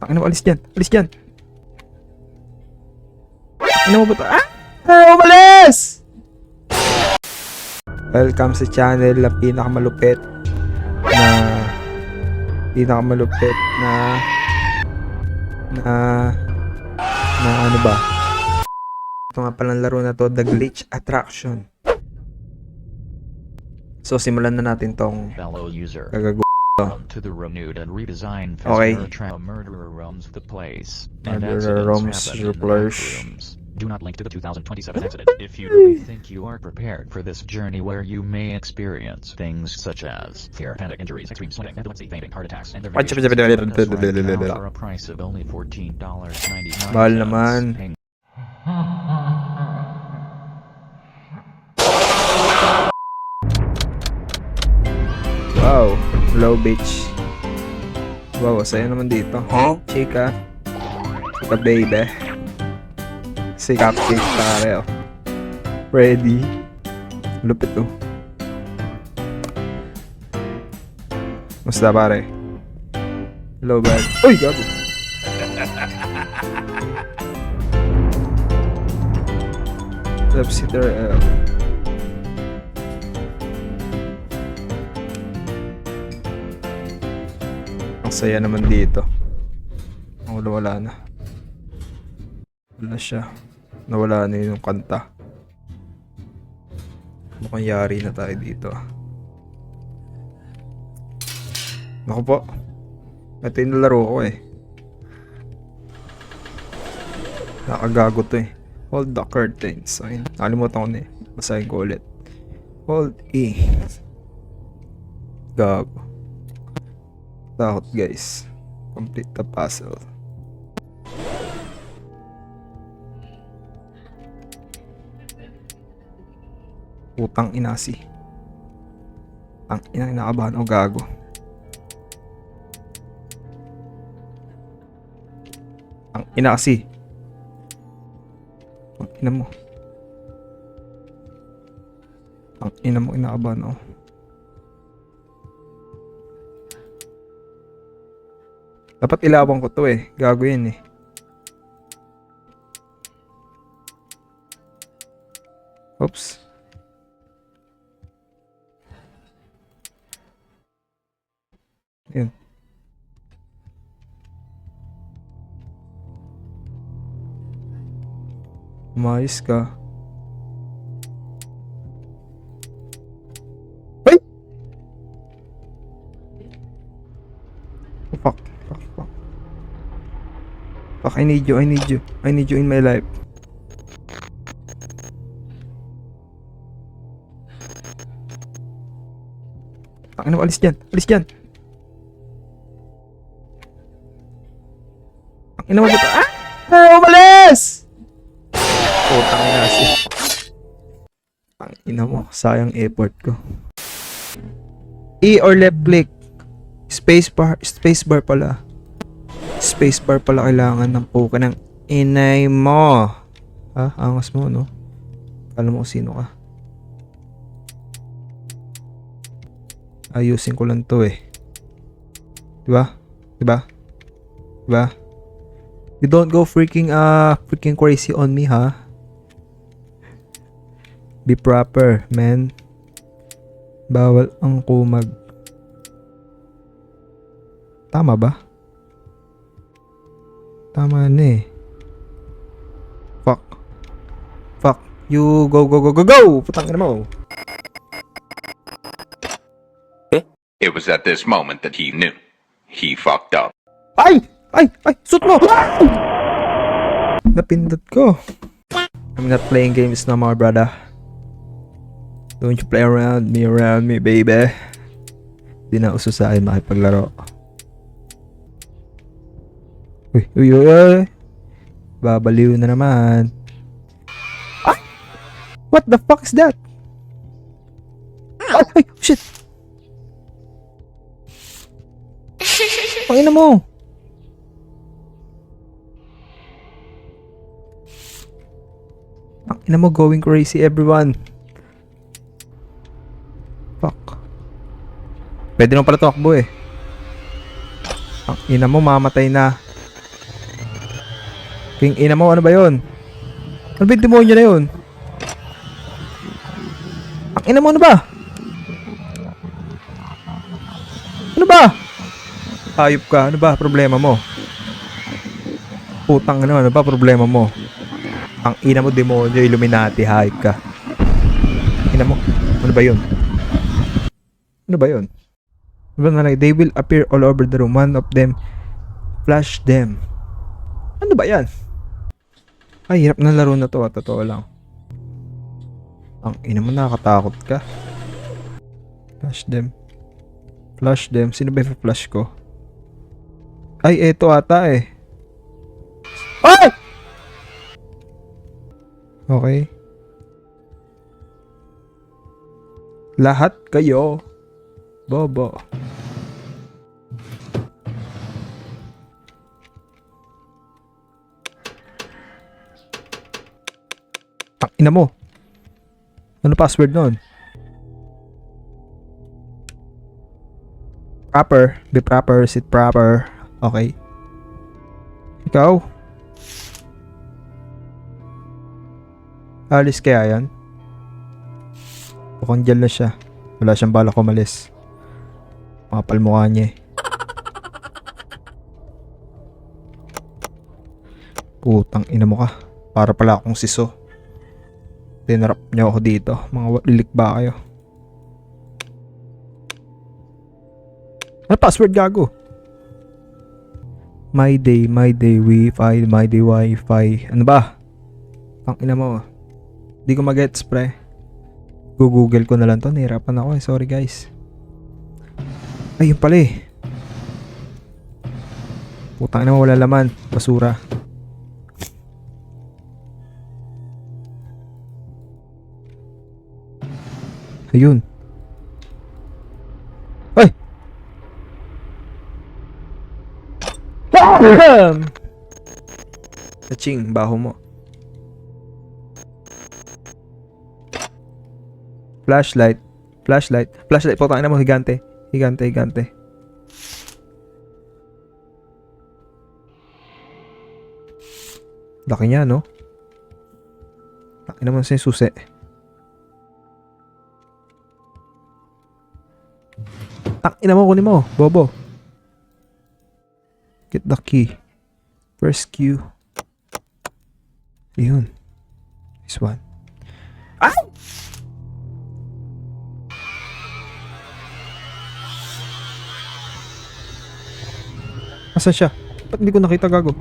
Ano, alis dyan. Alis dyan. Ano mo ba ito? Ah! Oh, umalis! Welcome sa channel na pinakamalupit na ano ba? Ito nga palang laro na to, The Glitch Attraction. So simulan na natin tong fellow user. gagago. Welcome to the renewed and redesigned Okay. Murderer roams the place. Murderer roams the place. Rooms. Do not link to the 2027 accident. If you really think you are prepared for this journey where you may experience things such as fear, panic, injuries, extreme sweating, epilepsy, fainting, heart attacks, and their variations, join us right now for a price of only $14.99. Mahal naman. Wow, low beach. Wow, saya naman dito. Chika. Chika baby. Si Cupcake pare, oh. Ready. Lupit to. Musta pare? Hello bad. Uy, gago. Love sitter L. Ang saya naman dito. Wala na. Wala siya. Nawala na yung kanta. Mukhang yari na tayo dito. Naku po. Ito yung laro ko eh. Nakagago to eh. Hold the curtains. So, nakalimutan ko na eh. Basahin ko ulit. Hold E. Gago. Takot guys. Complete the puzzle. Putang inasi. Ang inakabahan o gago. Ang inasi. Ang ina mo. Ang ina mo inakabahan o. Dapat ilawan ko to eh. Gago yun eh. Oops. Yan. Umayos ka. Ay! Oh, fuck. Fuck, I need you. I need you in my life. Ano, alis dyan. Alis dyan. Ina mo ba ito? Ah! Oh, umalis! Putang ina si. Ang ina mo, sayang effort ko. E or left click. Space bar pala. Space bar pala kailangan ng puka ng inay mo. Ha? Angas mo, no? Alam mo kung sino ka. Ayusin ko lang to eh. Diba? You don't go freaking crazy on me, ha? Be proper, man. Bawal ang kumag. Tama ba? Tama na eh. Fuck. You go. Putang ina mo. It was at this moment that he knew. He fucked up. Ay! Shoot mo! Napindot ko. I'm not playing games no more, brother. Don't you play around me, baby. Di na uso sa akin makipaglaro. Uy. Babaliw na naman. Ah! What the fuck is that? Ay, shit! Pangina mo! Ang ina mo, going crazy everyone. Fuck. Pwede naman pala tumakbo eh. Ang ina mo, mamatay na. King ina mo, ano ba yun? Ano ba yung demonyo na yun? Ang ina mo, ano ba? Ano ba? Hayop ka, ano ba problema mo? Putang ano ba problema mo? Ang ina mo, demonyo, Illuminati, hayop ka. Ina mo, ano ba yun? Ano ba yun? Ano ba na, they will appear all over the room. One of them, flash them. Ano ba yan? Ay, hirap na laro na to, totoo lang. Ang ina mo, nakakatakot ka. Flash them. Flash them. Sino ba yung flash ko? Ay, eto ata eh. Ay! Okay. Lahat kayo. Bobo. Ang ina mo. Ano password nun? Proper. Be proper. Sit proper. Okay. Ikaw? Alis kaya yan? Mukhang dyan na siya. Wala siyang balak umalis. Makapal mukha niya eh. Putang ina mo ka. Para pala akong siso. Tinarap niyo ako dito. Mga lilik ba kayo? Ano password gago? My day, Wi-Fi, my day, Wi-Fi. Ano ba? Ang ina mo. Di ko mag-gets pre. Google ko na lang to. Nahirapan ako eh. Sorry guys. Ay, yun pala eh. Putang ina mo, wala laman. Basura. Ayun. Ay! Kaching, baho mo. Flashlight. Flashlight. Flashlight. Putang ina mo, higante. Higante, higante. Laki niya, no? Laki naman sa susi. Tak ina mo, kunin mo. Bobo. Get the key. First Q. Yun. This one. Ay! Asan siya? Ba't hindi ko nakita gago?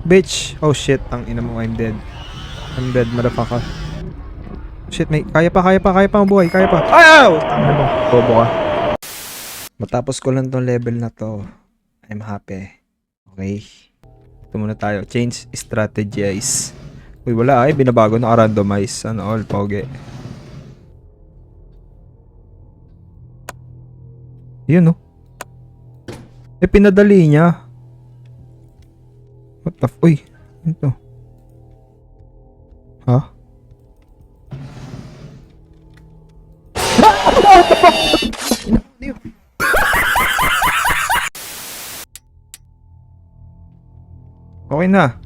Bitch! Oh shit, ang ina mo, I'm dead. I'm dead, motherfucker. Shit, may kaya pa mabuhay, kaya pa. Ayaw! Tangina mo, bobo ka. Matapos ko lang tong level na to, I'm happy. Okay? Ito muna tayo. Change strategize. Uy, wala ay, binabago na randomize. Ano all, poge. Yun, no? Eh, pinadali niya. What the f... Uy, ito. Ha? What the fuck? Okay na.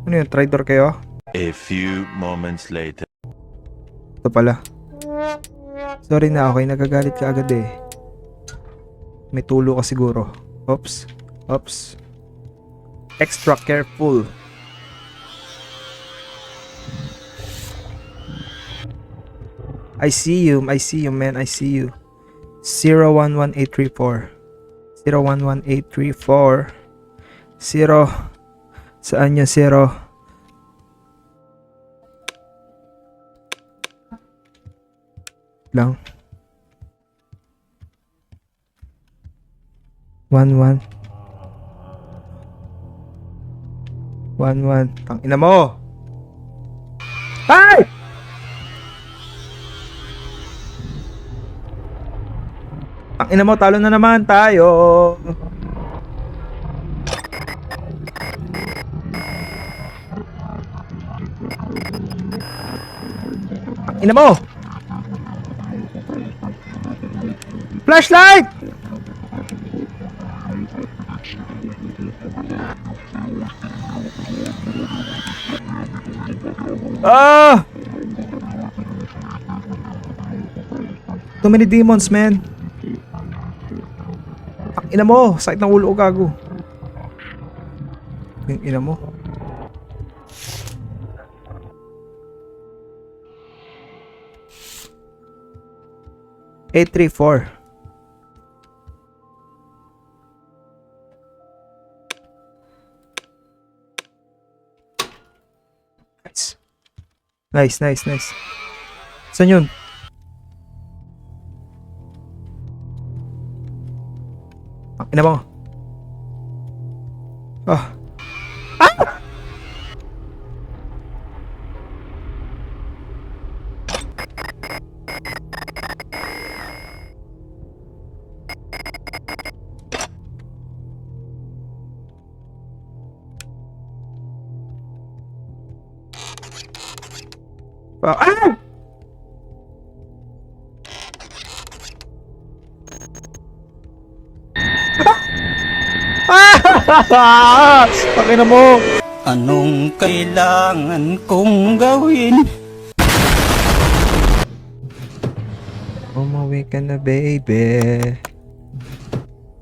Ano yun? Traitor kayo? A few moments later. Ito pala. Sorry na, okay. Nagagalit ka agad eh. May tulo ka siguro. Oops. Oops. Extra careful. I see you, man. I see you. 011834. 011834. 0. Saan yung 0? Lang. 11. 11. Tang ina mo. Ay! Tang ina mo, talo na naman tayo. Tang ina mo. Flashlight! Ah! Too many demons, man. Ang ina mo, sakit ng ulo ko, gago. Ang ina mo. Eight, 3, 4. Nice. Nice, nice, nice. Saan yun? Ang ina mo. Ah. Ah! Ah! Ah! Pakina mo. Anong kailangan kong gawin? Umuwi ka na, baby.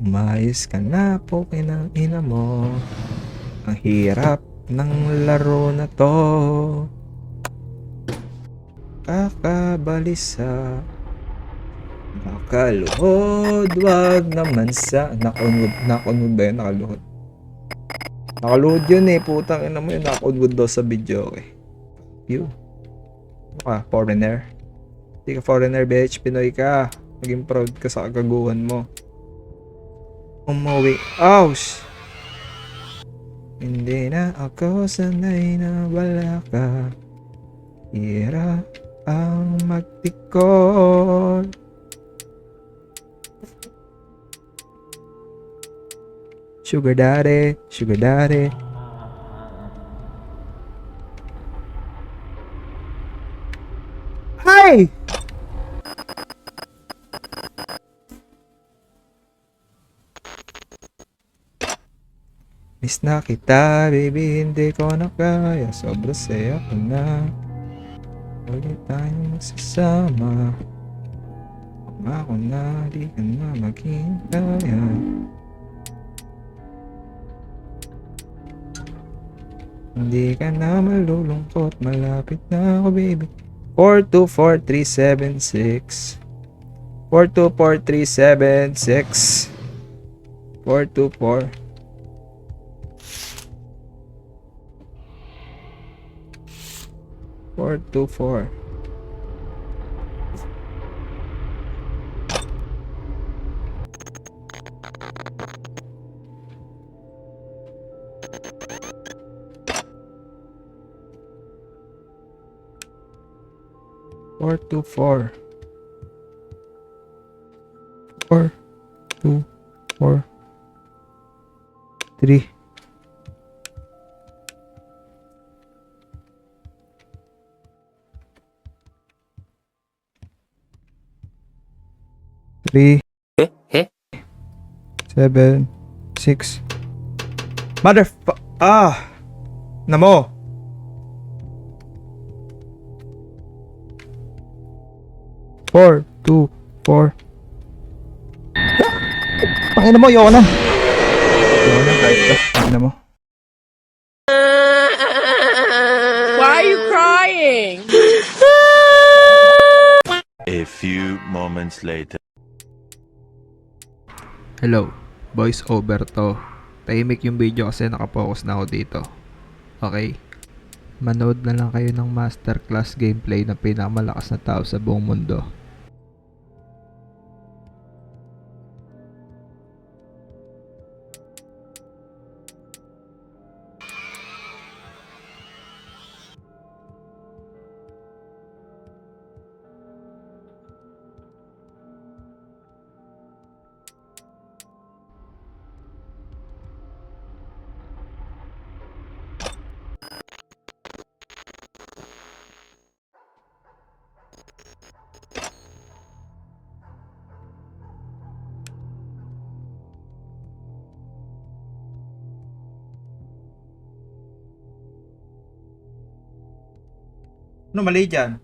Umayos ka na po ng ina mo. Ang hirap ng laro na to. Kakabalisa. Nakaluhod, wag naman sa... Nakunwood ba yun? Nakaluhod. Nakaluhod yun eh, putang ina mo yun. Nakunwood daw sa video eh. You. Foreigner. Hindi ka foreigner, bitch. Pinoy ka. Maging proud ka sa kagaguhan mo. Umuwi. Ouch! Hindi na ako sanay na wala ka. Hirap ang magtikol. Sugar daddy, sugar daddy. Hi! Miss na kita, baby, hindi ko na kaya. Sobrang saya ko na. Ulit tayong magsasama. Ako na, di ka na maghintaya. Hindi ka na malulungkot, malapit na ako, baby. 424-376 424-376 424 424 424 424 3 3 7 6 Namo. 4 2 4 Pangina mo, ayoko na. Ayoko na kahit ka. Pangina mo. Why are you crying? A few moments later. Hello, voice over to. Tahimik yung video kasi nakapokus na ako dito. Okay? Manood na lang kayo ng masterclass gameplay ng pinakamalakas na tao sa buong mundo. Ano mali dyan?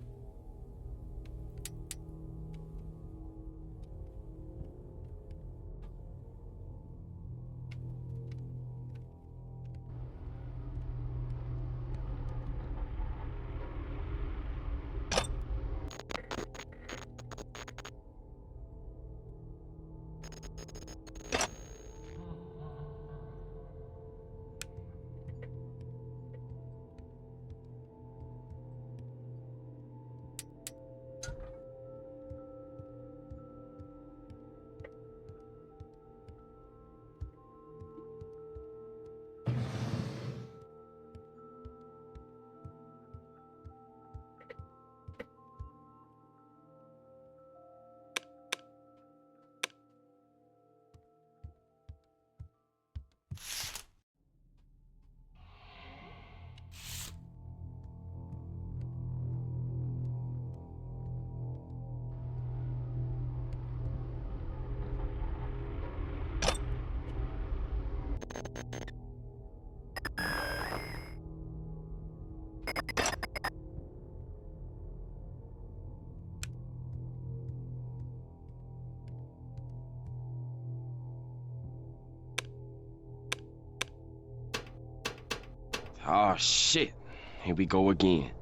Oh shit. Here we go again.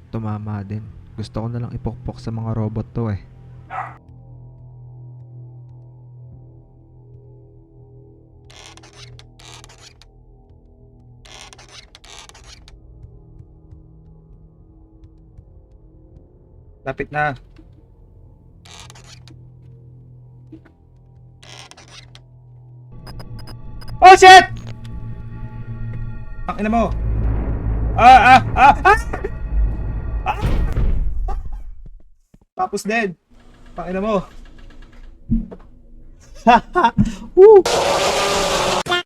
Tumama din. Gusto ko na lang ipokpok sa mga robot to eh. Lapit na. Oh shit! Ang ina mo. Tapos din. Ang ina mo. Woo!